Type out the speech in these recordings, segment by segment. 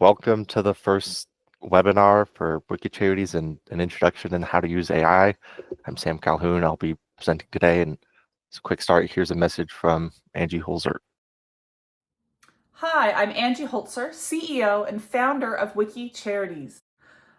Welcome to the first webinar for Wiki Charities and an introduction in how to use AI. I'm Sam Calhoun. I'll be presenting today, and as a quick start, here's a message from Angie Holzer. Hi, I'm Angie Holzer, CEO and founder of Wiki Charities.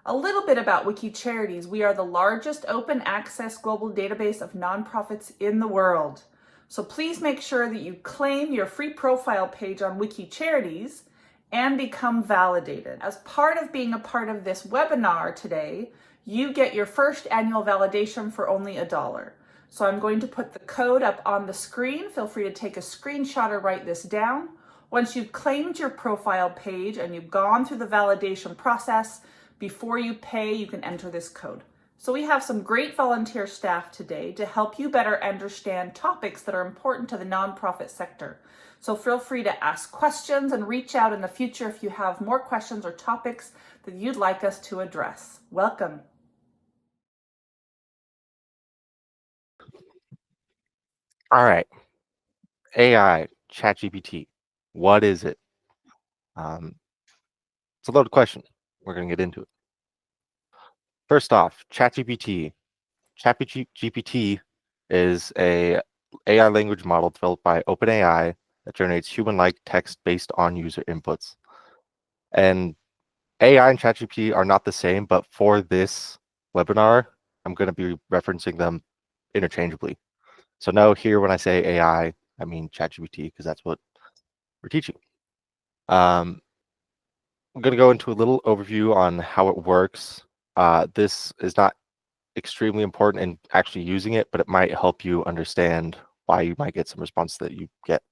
A little bit about Wiki Charities. We are the largest open access global database of nonprofits in the world. So please make sure that you claim your free profile page on Wiki Charities and become validated. As part of being a part of this webinar today, you get your first annual validation for only $1. So I'm going to put the code up on the screen. Feel free to take a screenshot or write this down. Once you've claimed your profile page and you've gone through the validation process, before you pay, you can enter this code. So we have some great volunteer staff today to help you better understand topics that are important to the nonprofit sector. So feel free to ask questions and reach out in the future if you have more questions or topics that you'd like us to address. Welcome. All right, AI, ChatGPT, what is it? It's a loaded question. We're going to get into it. First off, ChatGPT. ChatGPT is a AI language model developed by OpenAI that generates human-like text based on user inputs. And AI and ChatGPT are not the same, but for this webinar, I'm going to be referencing them interchangeably. So no, here when I say AI, I mean ChatGPT because that's what we're teaching. I'm going to go into a little overview on how it works. This is not extremely important in actually using it, but it might help you understand why you might get some response that you get.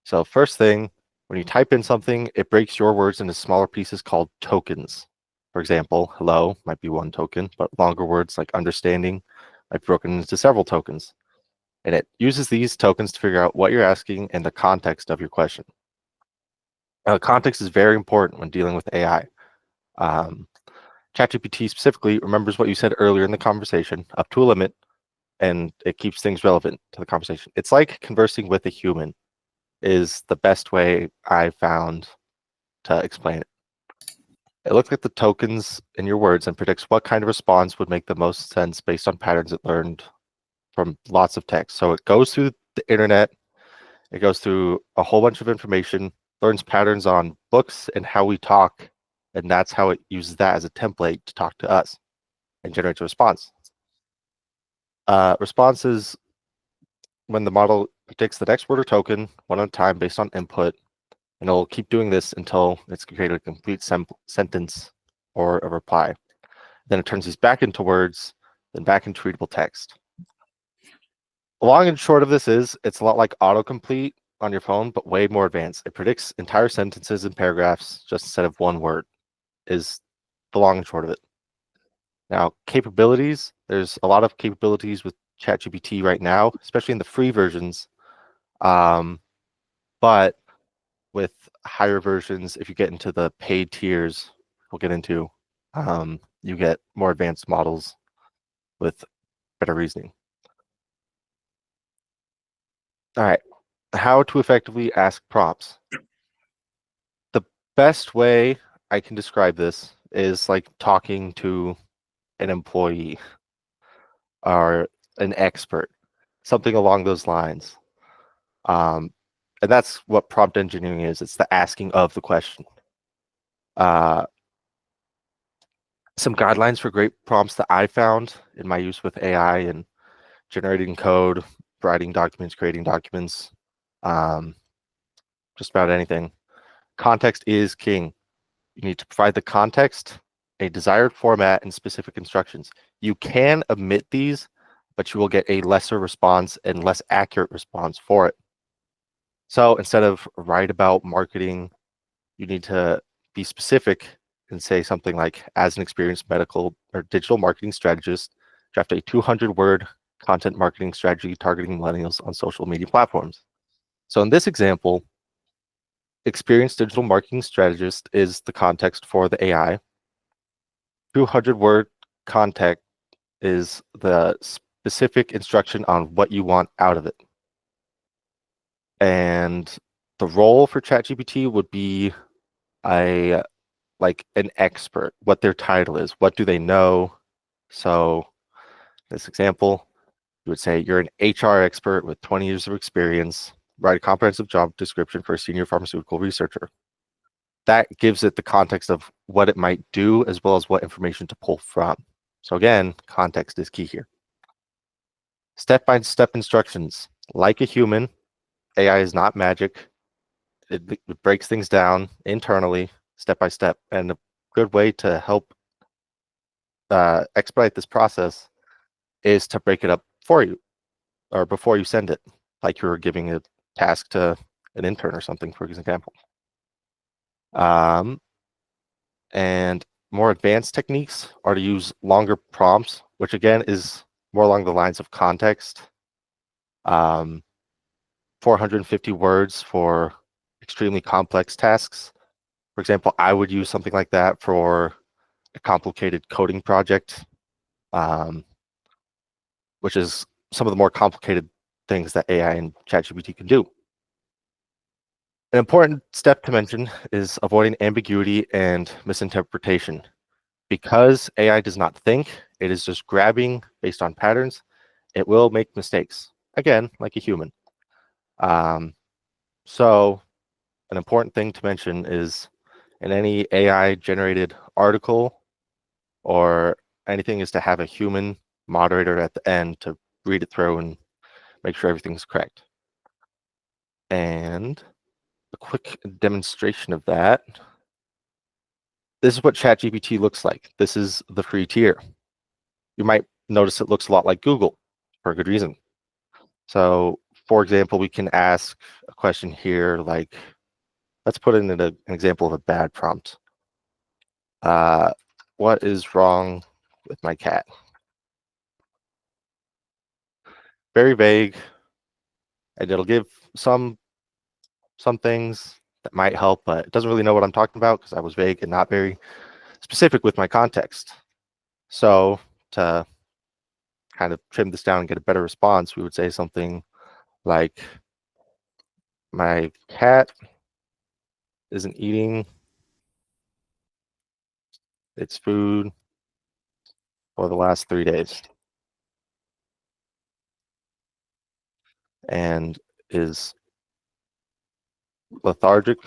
So first thing, when you type in something, it breaks your words into smaller pieces called tokens. For example, hello might be one token, but longer words like understanding might be broken into several tokens. And it uses these tokens to figure out what you're asking and the context of your question. Now, context is very important when dealing with AI. ChatGPT specifically remembers what you said earlier in the conversation up to a limit, and it keeps things relevant to the conversation. It's like conversing with a human is the best way I found to explain it. It looks at the tokens in your words and predicts what kind of response would make the most sense based on patterns it learned from lots of text. So it goes through the internet, it goes through a whole bunch of information, learns patterns on books and how we talk, and that's how it uses that as a template to talk to us and generates a response. Response is when the model predicts the next word or token one at a time based on input, and it'll keep doing this until it's created a complete sentence or a reply. Then it turns these back into words, then back into readable text. The long and short of this is it's a lot like autocomplete on your phone, but way more advanced. It predicts entire sentences and paragraphs just instead of one word, is the long and short of it. Now, capabilities, there's a lot of capabilities with ChatGPT right now, especially in the free versions. But with higher versions, if you get into the paid tiers, we'll get into, you get more advanced models with better reasoning. All right, how to effectively ask prompts. The best way I can describe this is like talking to an employee or an expert, something along those lines. And that's what prompt engineering is. It's the asking of the question. Some guidelines for great prompts that I found in my use with AI and generating code, writing documents, creating documents, just about anything. Context is king. You need to provide the context, a desired format, and specific instructions. You can omit these, but you will get a lesser response and less accurate response for it. So instead of write about marketing, you need to be specific and say something like, as an experienced medical or digital marketing strategist, draft a 200-word content marketing strategy targeting millennials on social media platforms. So in this example, experienced digital marketing strategist is the context for the AI. 200-word context is the specific instruction on what you want out of it. And the role for ChatGPT would be like an expert, what their title is, what do they know. So this example, you would say you're an HR expert with 20 years of experience, write a comprehensive job description for a senior pharmaceutical researcher. That gives it the context of what it might do as well as what information to pull from. So again, context is key here. Step-by-step instructions. Like a human, AI is not magic. It breaks things down internally, step by step. And a good way to help expedite this process is to break it up for you or before you send it, like you're giving a task to an intern or something, for example. And more advanced techniques are to use longer prompts, which again is more along the lines of context. 450 words for extremely complex tasks. For example, I would use something like that for a complicated coding project, which is some of the more complicated things that AI and ChatGPT can do. An important step to mention is avoiding ambiguity and misinterpretation. Because AI does not think, it is just grabbing based on patterns, it will make mistakes. Again, like a human. So an important thing to mention is in any AI generated article or anything is to have a human moderator at the end to read it through and make sure everything's correct. And a quick demonstration of that. This is what ChatGPT looks like. This is the free tier. You might notice it looks a lot like Google for a good reason. So for example, we can ask a question here like, let's put in an example of a bad prompt. What is wrong with my cat? Very vague, and it'll give some things that might help, but it doesn't really know what I'm talking about because I was vague and not very specific with my context. So to kind of trim this down and get a better response, we would say something like, my cat isn't eating its food for the last 3 days and is lethargic.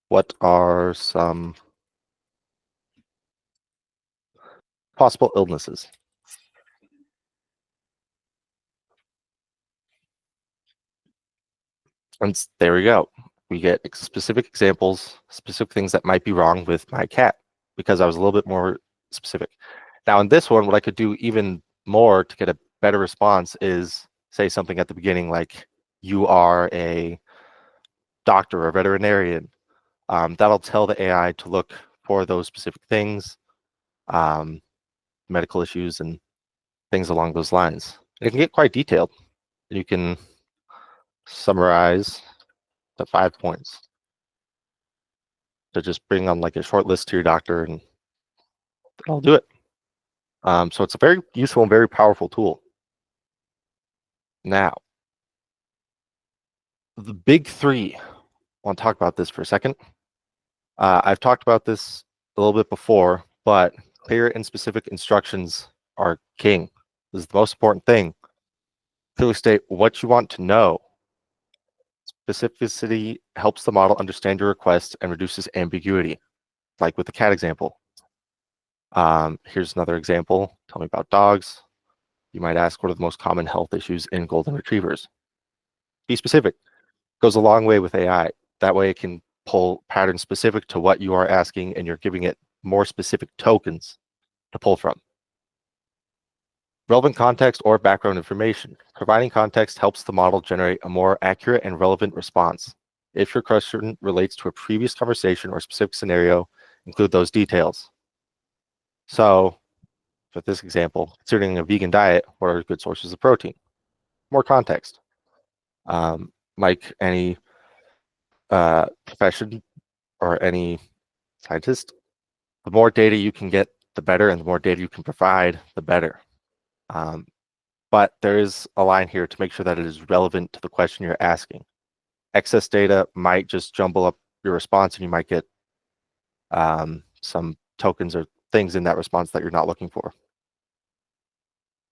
What are some possible illnesses? And there we go. We get specific examples, specific things that might be wrong with my cat because I was a little bit more specific. Now in this one, what I could do even more to get a better response is say something at the beginning like, you are a doctor or veterinarian. That'll tell the AI to look for those specific things, medical issues and things along those lines. It can get quite detailed. You can summarize the 5 points to just bring on like a short list to your doctor and I'll do it. So it's a very useful and very powerful tool. Now, the big three, I want to talk about this for a second. I've talked about this a little bit before, but clear and specific instructions are king. This is the most important thing. Clearly state what you want to know. Specificity helps the model understand your request and reduces ambiguity, like with the cat example. Here's another example. Tell me about dogs. You might ask, what are the most common health issues in golden retrievers? Be specific. Goes a long way with AI. That way it can pull patterns specific to what you are asking and you're giving it more specific tokens to pull from. Relevant context or background information. Providing context helps the model generate a more accurate and relevant response. If your question relates to a previous conversation or specific scenario, include those details. So, for this example, considering a vegan diet, what are good sources of protein? More context. Like any profession or any scientist, the more data you can get, the better, and the more data you can provide, the better. But there is a line here to make sure that it is relevant to the question you're asking. Excess data might just jumble up your response, and you might get some tokens or things in that response that you're not looking for.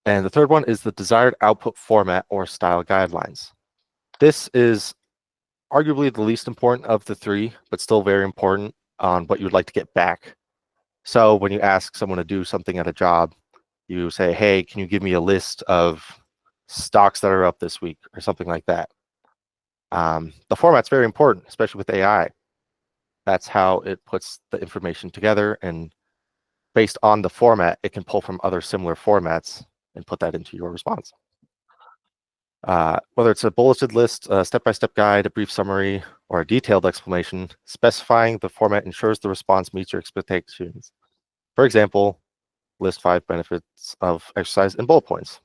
And the third one is the desired output format or style guidelines. This is arguably the least important of the three, but still very important on what you'd like to get back. So when you ask someone to do something at a job, you say, hey, can you give me a list of stocks that are up this week or something like that? The format's very important, especially with AI. That's how it puts the information together, and based on the format, it can pull from other similar formats and put that into your response. Whether it's a bulleted list, a step-by-step guide, a brief summary, or a detailed explanation, specifying the format ensures the response meets your expectations. For example, list 5 benefits of exercise in bullet points.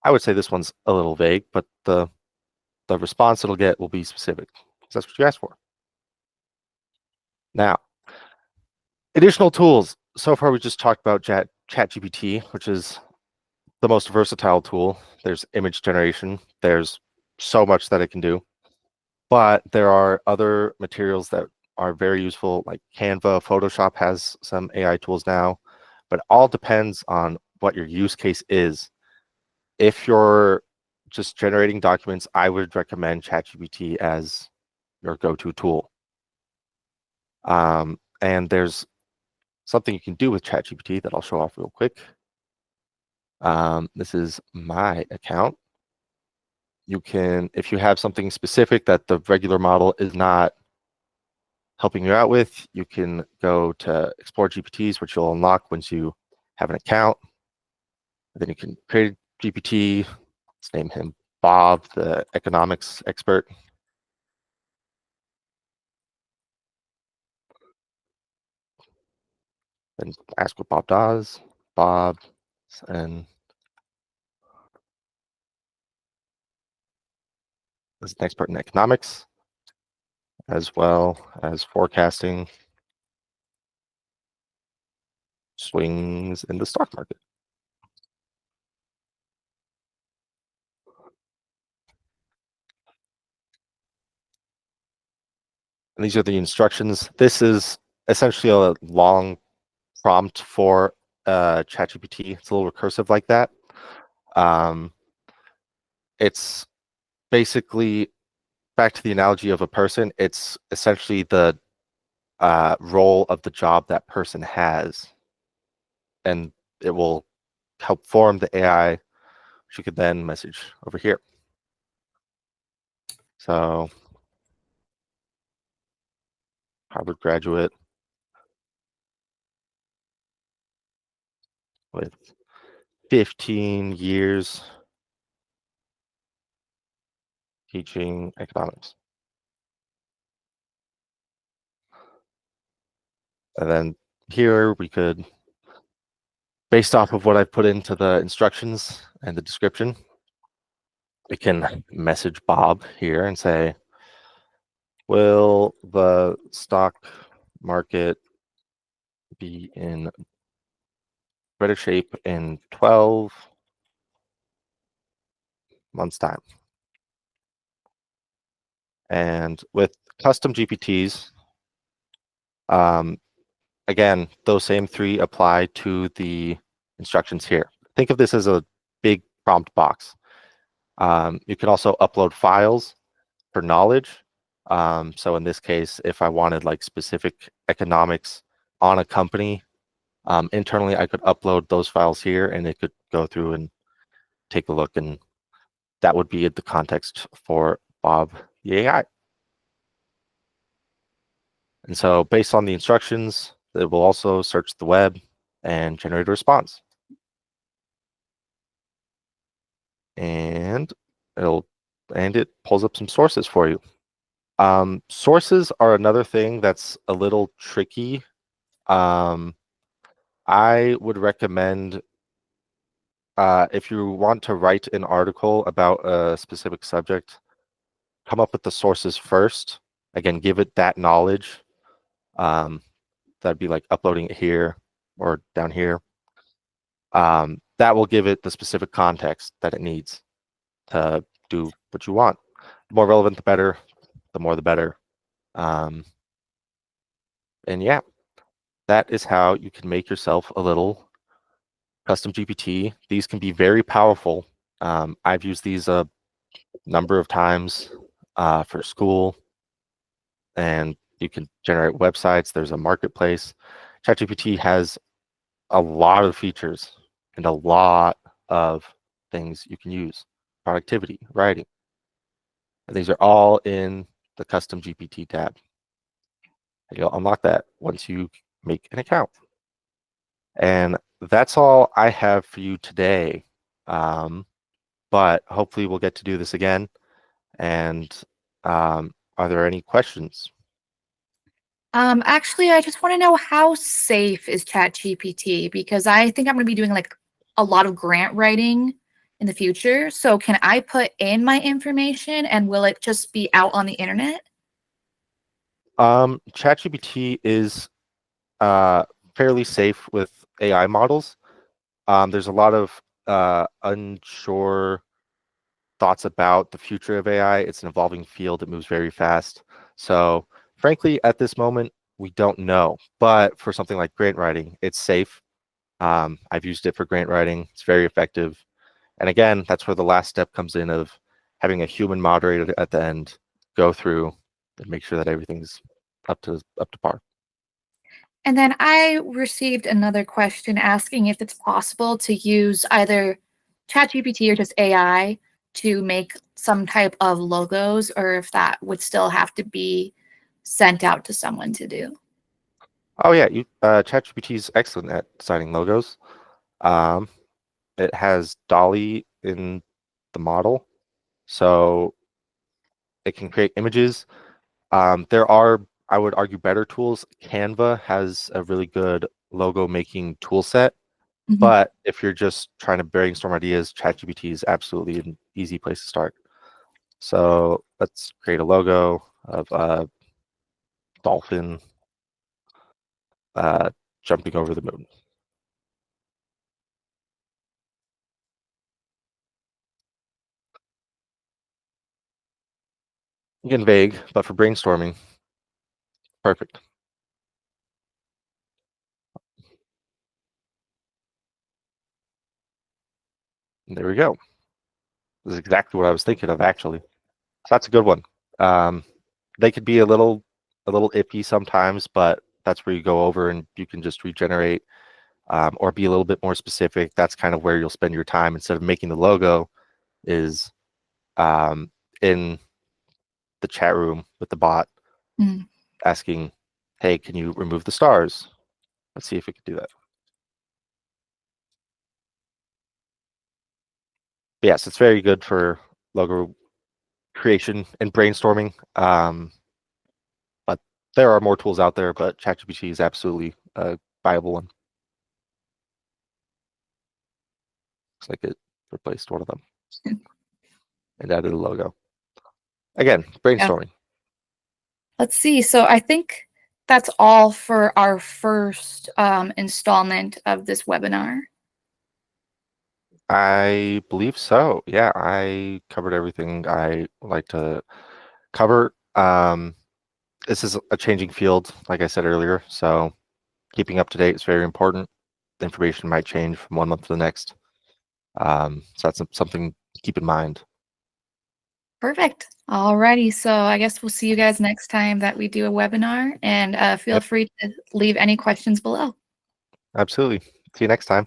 I would say this one's a little vague, but the response it'll get will be specific, because that's what you asked for. Now, additional tools. So far, we just talked about ChatGPT, which is the most versatile tool. There's image generation. There's so much that it can do. But there are other materials that are very useful, like Canva. Photoshop has some AI tools now, but it all depends on what your use case is. If you're just generating documents, I would recommend ChatGPT as your go-to tool. And there's something you can do with ChatGPT that I'll show off real quick. This is my account. You can, if you have something specific that the regular model is not helping you out with, you can go to Explore GPTs, which you'll unlock once you have an account. And then you can create a GPT. Let's name him Bob, the economics expert. Then ask what Bob does. Bob, and is an expert in economics, as well as forecasting swings in the stock market. And these are the instructions. This is essentially a long prompt for ChatGPT. It's a little recursive like that. It's basically, back to the analogy of a person, it's essentially the role of the job that person has. And it will help form the AI, which you could then message over here. So, Harvard graduate with 15 years teaching economics. And then here we could, based off of what I've put into the instructions and the description, we can message Bob here and say, will the stock market be in better shape in 12 months' time? And with custom GPTs, again, those same three apply to the instructions here. Think of this as a big prompt box. You can also upload files for knowledge. So in this case, if I wanted like specific economics on a company, internally, I could upload those files here and it could go through and take a look, and that would be the context for Bob the AI. And so based on the instructions, it will also search the web and generate a response. And it pulls up some sources for you. Sources are another thing that's a little tricky. I would recommend, if you want to write an article about a specific subject, come up with the sources first. Again, give it that knowledge. That'd be like uploading it here or down here. That will give it the specific context that it needs to do what you want. The more relevant, the better. The more, the better. And yeah, that is how you can make yourself a little custom GPT. These can be very powerful. I've used these a number of times for school, and you can generate websites. There's a marketplace. ChatGPT has a lot of features and a lot of things you can use. Productivity, writing. And these are all in the custom GPT tab. And you'll unlock that once you make an account. And that's all I have for you today. But hopefully we'll get to do this again. And are there any questions? Actually, I just want to know, how safe is ChatGPT? Because I think I'm going to be doing like a lot of grant writing in the future. So can I put in my information and will it just be out on the internet? ChatGPT is fairly safe with AI models. There's a lot of unsure thoughts about the future of AI. It's an evolving field. It moves very fast. So frankly, at this moment, we don't know. But for something like grant writing, it's safe. I've used it for grant writing. It's very effective. And again, that's where the last step comes in of having a human moderator at the end go through and make sure that everything's up to par. And then I received another question asking if it's possible to use either ChatGPT or just AI to make some type of logos, or if that would still have to be sent out to someone to do. Oh yeah, ChatGPT is excellent at designing logos. It has Dolly in the model, so it can create images. There are, I would argue, better tools. Canva has a really good logo making tool set, but if you're just trying to brainstorm ideas, ChatGPT is absolutely an easy place to start. So let's create a logo of a dolphin jumping over the moon. Again, vague, but for brainstorming, perfect. And there we go. This is exactly what I was thinking of, actually. So that's a good one. They could be a little iffy sometimes, but that's where you go over and you can just regenerate or be a little bit more specific. That's kind of where you'll spend your time instead of making the logo is in the chat room with the bot asking, hey, can you remove the stars? Let's see if it can do that. But yes, it's very good for logo creation and brainstorming. But there are more tools out there, but ChatGPT is absolutely a viable one. Looks like it replaced one of them and added a logo. Again, brainstorming. Yeah. Let's see. So I think that's all for our first installment of this webinar. I believe so. Yeah, I covered everything I like to cover. This is a changing field, like I said earlier, so keeping up to date is very important. The information might change from one month to the next. So that's something to keep in mind. Perfect. Alrighty. So I guess we'll see you guys next time that we do a webinar, and feel free to leave any questions below. Absolutely. See you next time.